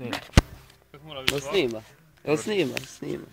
Snima. Kako mora biti Jel snima? Jel snima? Snima.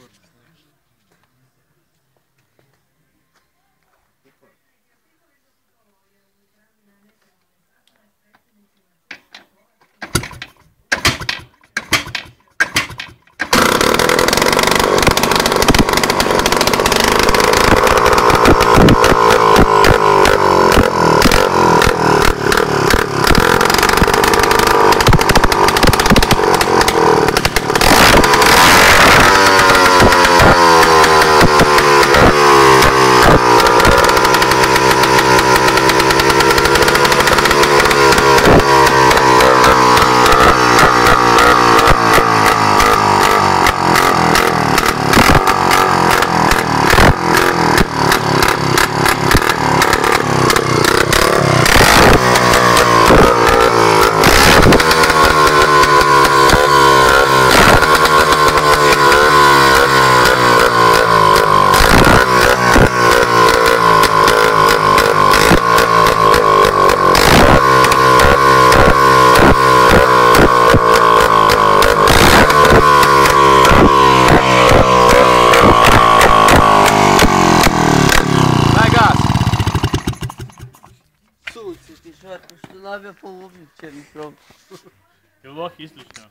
Ti šarko što nabija po ovim će mi prob. Jel ovak isključno?